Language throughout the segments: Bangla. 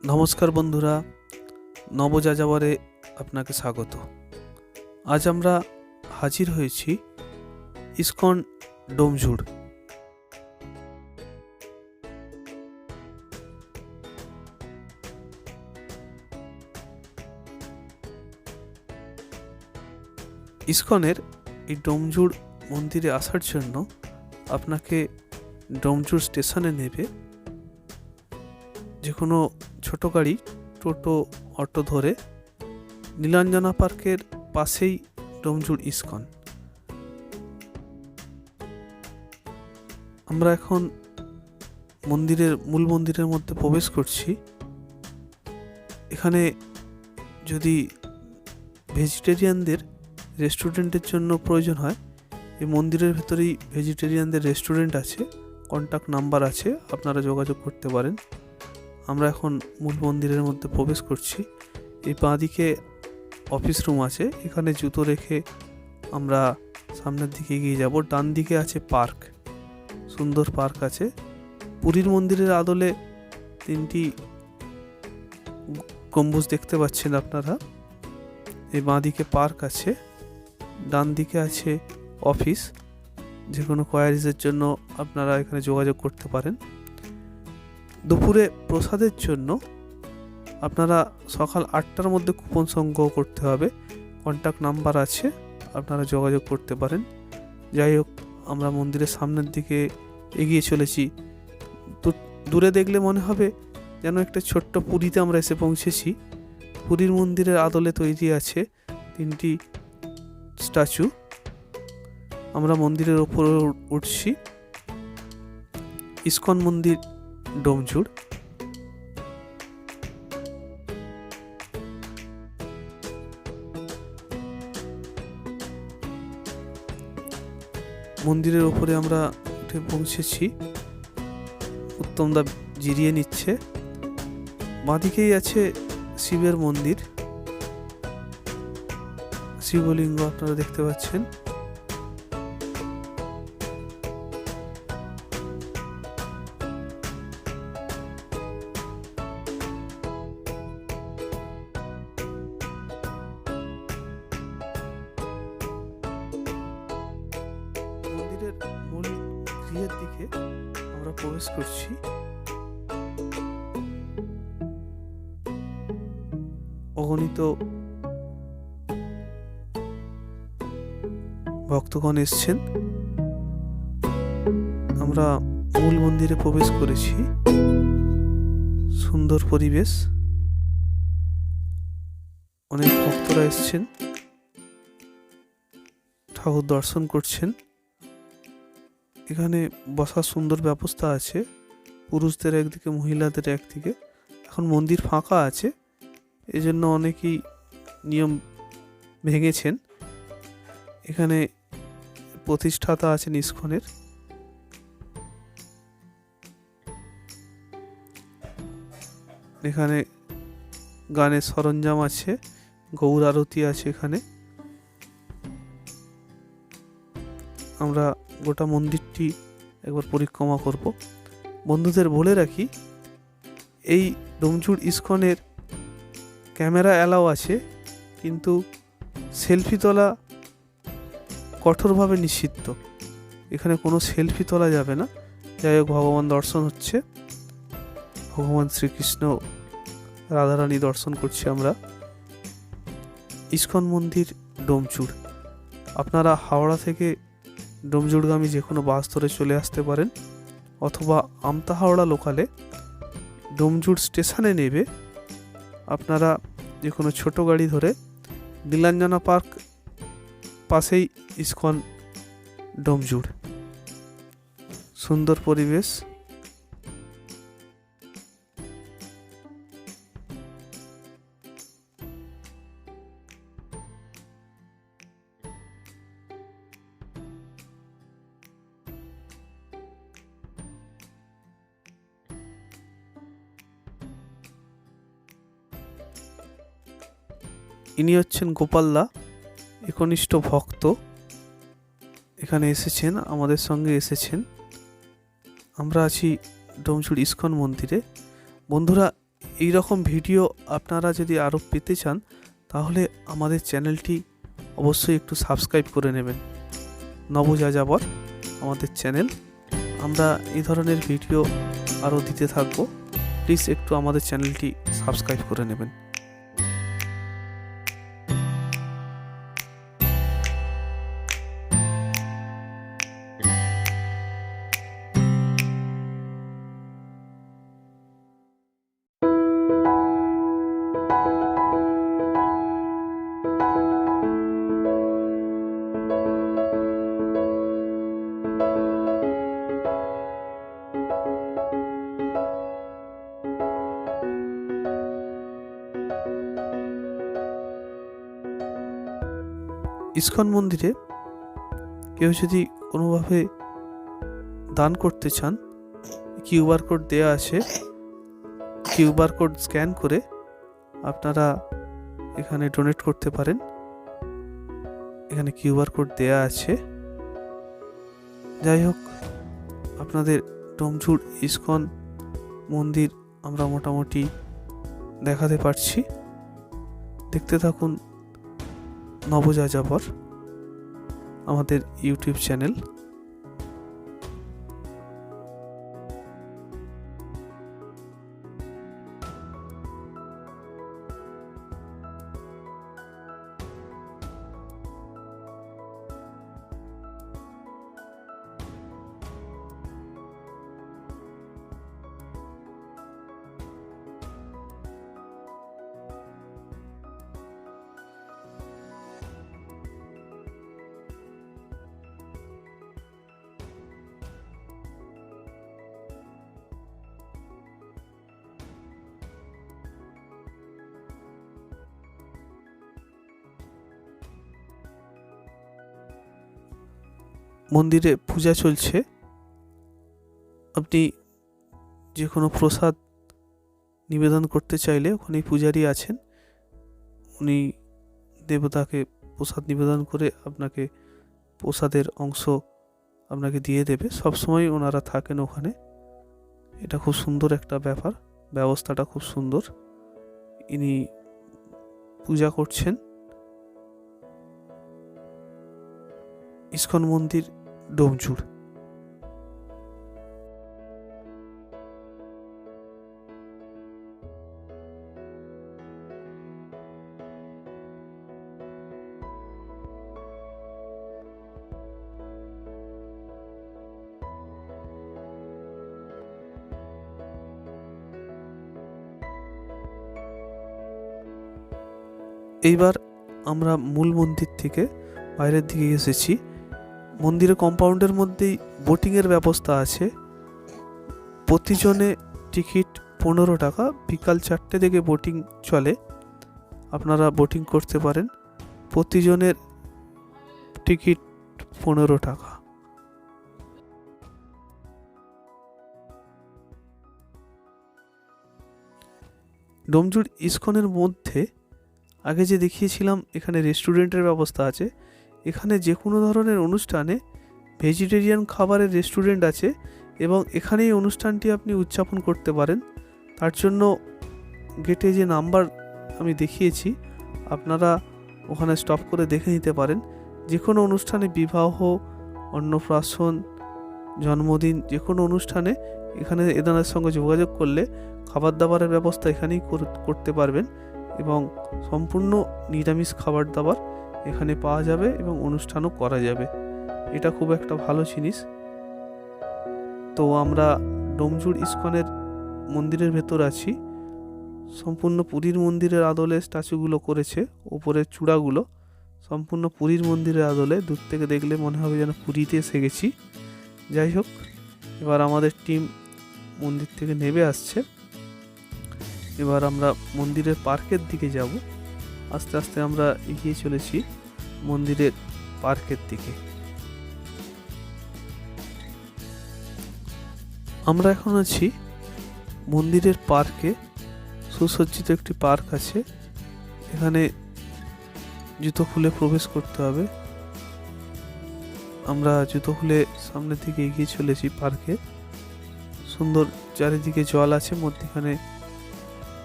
নমস্কার বন্ধুরা, নবযাযাবরে আপনাকে স্বাগত। আজ আমরা হাজির হয়েছি ইসকন ডোমজুড়। ইসকনের এই ডোমজুড় মন্দিরে আসার জন্য আপনাকে ডোমজুড় স্টেশনে নেবে যে কোনো ছোটো গাড়ি, টোটো, অটো ধরে নীলাঞ্জনা পার্কের পাশেই ডোমজুড় ইসকন। আমরা এখন মূল মন্দিরের মধ্যে প্রবেশ করছি। এখানে যদি ভেজিটেরিয়ানদের রেস্টুরেন্টের জন্য প্রয়োজন হয়, এই মন্দিরের ভেতরেই ভেজিটেরিয়ানদের রেস্টুরেন্ট আছে, কন্ট্যাক্ট নাম্বার আছে, আপনারা যোগাযোগ করতে পারেন। আমরা এখন মূল মন্দিরের মধ্যে প্রবেশ করছি। এই বাঁদিকে অফিস রুম আছে, এখানে জুতো রেখে আমরা সামনের দিকে এগিয়ে যাব। ডান দিকে আছে পার্ক, সুন্দর পার্ক আছে। পুরীর মন্দিরের আদলে তিনটি গম্বুজ দেখতে পাচ্ছেন আপনারা। এই বাঁদিকে পার্ক আছে, ডান দিকে আছে অফিস, যে কোনো কোয়ারিজের জন্য আপনারা এখানে যোগাযোগ করতে পারেন। দুপুরে প্রসাদের জন্য আপনারা সকাল 8টার মধ্যে কুপন সংগ্রহ করতে হবে, কন্ট্যাক্ট নাম্বার আছে, আপনারা যোগাযোগ করতে পারেন। যাই হোক, আমরা মন্দিরের সামনের দিকে এগিয়ে চলেছি। দূরে দেখলে মনে হবে যেন একটা ছোট্ট পুরীতে আমরা এসে পৌঁছেছি। পুরীর মন্দিরের আদলে তৈরি আছে তিনটি স্ট্যাচু। আমরা মন্দিরের ওপরে উঠছি। ইসকন মন্দির ডোমজুড়। মন্দিরের ওপরে আমরা উঠে পৌঁছেছি। উত্তমদা জিরিয়ে নিচ্ছে। বাঁদিকেই আছে শিবের মন্দির, শিবলিঙ্গ আপনারা দেখতে পাচ্ছেন। মন্দিরের মূল গৃহের দিকে আমরা প্রবেশ করছি। অগণিত ভক্তগণ এসছেন। আমরা মূল মন্দিরে প্রবেশ করেছি। সুন্দর পরিবেশ, অনেক ভক্তরা এসছেন, ঠাকুর দর্শন করছেন। এখানে বসার সুন্দর ব্যবস্থা আছে, পুরুষদের একদিকে, মহিলাদের একদিকে। এখন মন্দির ফাঁকা আছে, এই জন্য অনেকেই নিয়ম ভেঙেছেন। এখানে প্রতিষ্ঠাতা আছেন ইসকনের। এখানে গানের সরঞ্জাম আছে, গৌর আরতি আছে এখানে। আমরা গোটা মন্দিরটি একবার পরিক্রমা করব। বন্ধুদের বলে রাখি, এই ডোমজুড় ইসকনের ক্যামেরা অ্যালাও আছে, কিন্তু সেলফি তোলা কঠোরভাবে নিষিদ্ধ। এখানে কোনো সেলফি তোলা যাবে না। যাই হোক, ভগবান দর্শন হচ্ছে, ভগবান শ্রীকৃষ্ণ, রাধারানী দর্শন করছি আমরা। ইসকন মন্দির ডোমজুড়। আপনারা হাওড়া থেকে ডোমজুড়গামী যে কোনো বাস ধরে চলে আসতে পারেন, অথবা আমতা হাওড়া লোকালে ডোমজুড় স্টেশনে নেবে আপনারা যে কোনো ছোটো গাড়ি ধরে নীলাঞ্জনা পার্ক পাশেই ইসকন ডোমজুড়। সুন্দর পরিবেশ। ইনি হচ্ছেন গোপালদা, একনিষ্ঠ ভক্ত। এখানে এসেছেন, আমাদের সঙ্গে এসেছেন। আমরা আছি ডোমজুড় ইসকন মন্দিরে। বন্ধুরা, এই রকম ভিডিও আপনারা যদি আরও পেতে চান তাহলে আমাদের চ্যানেলটি অবশ্যই একটু সাবস্ক্রাইব করে নেবেন। নবযাযাবর আমাদের চ্যানেল, আমরা এই ধরনের ভিডিও আরও দিতে থাকবো। প্লিজ একটু আমাদের চ্যানেলটি সাবস্ক্রাইব করে নেবেন। ইসকন মন্দিরে কেউ যদি কোনোভাবে দান করতে চান, কিউআর কোড দেওয়া আছে, কিউআর কোড স্ক্যান করে আপনারা এখানে ডোনেট করতে পারেন। এখানে কিউআর কোড দেওয়া আছে। যাই হোক, আপনাদের ডোমজুড় ইসকন মন্দির আমরা মোটামুটি দেখাতে পারছি। দেখতে থাকুন নবযাযাবর আমাদের ইউটিউব চ্যানেল। মন্দিরে পূজা চলছে। আপনি যে কোনো প্রসাদ নিবেদন করতে চাইলে ওখানেই পূজারী আছেন, উনি দেবতাকে প্রসাদ নিবেদন করে আপনাকে প্রসাদের অংশ আপনাকে দিয়ে দেবে। সবসময় ওনারা থাকেন ওখানে। এটা খুব সুন্দর একটা ব্যাপার, ব্যবস্থাটা খুব সুন্দর। ইনি পূজা করছেন। ইসকন মন্দির ডোমজুড়। এইবার আমরা মূল মন্দির থেকে বাইরের দিকে এসেছি। মন্দিরের কম্পাউন্ডের মধ্যেই বোটিংয়ের ব্যবস্থা আছে। প্রতিজনে টিকিট 15 টাকা। বিকাল 4টে থেকে বোটিং চলে, আপনারা বোটিং করতে পারেন। প্রতিজনের টিকিট 15 টাকা। ডোমজুড় ইসকনের মধ্যে আগে যে দেখিয়েছিলাম এখানে রেস্টুরেন্টের ব্যবস্থা আছে। এখানে যে কোনো ধরনের অনুষ্ঠানে ভেজিটেরিয়ান খাবারের রেস্টুরেন্ট আছে এবং এখানেই অনুষ্ঠানটি আপনি উদযাপন করতে পারেন। তার জন্য গেটে যে নাম্বার আমি দেখিয়েছি আপনারা ওখানে স্টপ করে দেখে নিতে পারেন। যে কোনো অনুষ্ঠানে, বিবাহ, অন্নপ্রাশন, জন্মদিন, যে কোনো অনুষ্ঠানে এখানে এদের সঙ্গে যোগাযোগ করলে খাবার দাবারের ব্যবস্থা এখানেই করতে পারবেন এবং সম্পূর্ণ নিরামিষ খাবার দাবার এখানে পাওয়া যাবে এবং অনুষ্ঠানও করা যাবে। এটা খুব একটা ভালো জিনিস। তো আমরা ডোমজুড় ইসকনের মন্দিরের ভেতর আছি। সম্পূর্ণ পুরীর মন্দিরের আদলে স্ট্যাচুগুলো করেছে। ওপরের চূড়াগুলো সম্পূর্ণ পুরীর মন্দিরের আদলে। দূর থেকে দেখলে মনে হবে যেন পুরীতে এসে গেছি। যাই হোক, এবার আমাদের টিম মন্দির থেকে নেমে আসছে। এবার আমরা মন্দিরের পার্কের দিকে যাব। আস্তে আস্তে আমরা এগিয়ে চলেছি মন্দিরের পার্কের দিকে। আমরা এখন আছি মন্দিরের পার্কে। সুসজ্জিত একটি পার্ক আছে। এখানে জুতো খুলে প্রবেশ করতে হবে। আমরা জুতো খুলে সামনের দিকে এগিয়ে চলেছি পার্কে। সুন্দর চারিদিকে জল আছে, মধ্যখানে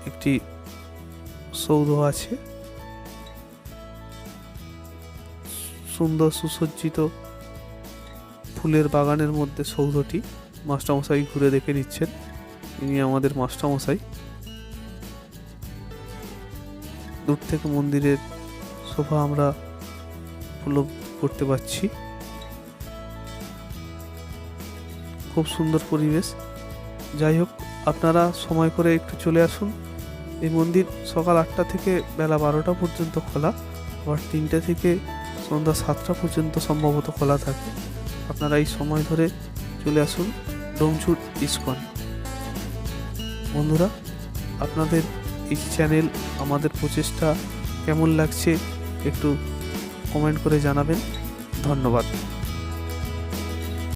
একটি সৌধ আছে, সুন্দর সুসজ্জিত ফুলের বাগানের মধ্যে সৌধটি। মাস্টারমশাই ঘুরে দেখে নিচ্ছেন, ইনি আমাদের মাস্টারমশাই। দূর থেকে মন্দিরের শোভা আমরা উপলব্ধ করতে পারছি। খুব সুন্দর পরিবেশ। যাই হোক, আপনারা সময় করে একটু চলে আসুন। এই মন্দির সকাল 8টা থেকে বেলা 12টা পর্যন্ত খোলা, আবার 3টে থেকে সন্ধ্যা 7টা পর্যন্ত সম্ভবত খোলা থাকে। আপনারা এই সময় ধরে চলে আসুন ডোমচুর ইস্কন। বন্ধুরা, আপনাদের এই চ্যানেল, আমাদের প্রচেষ্টা কেমন লাগছে একটু কমেন্ট করে জানাবেন। ধন্যবাদ।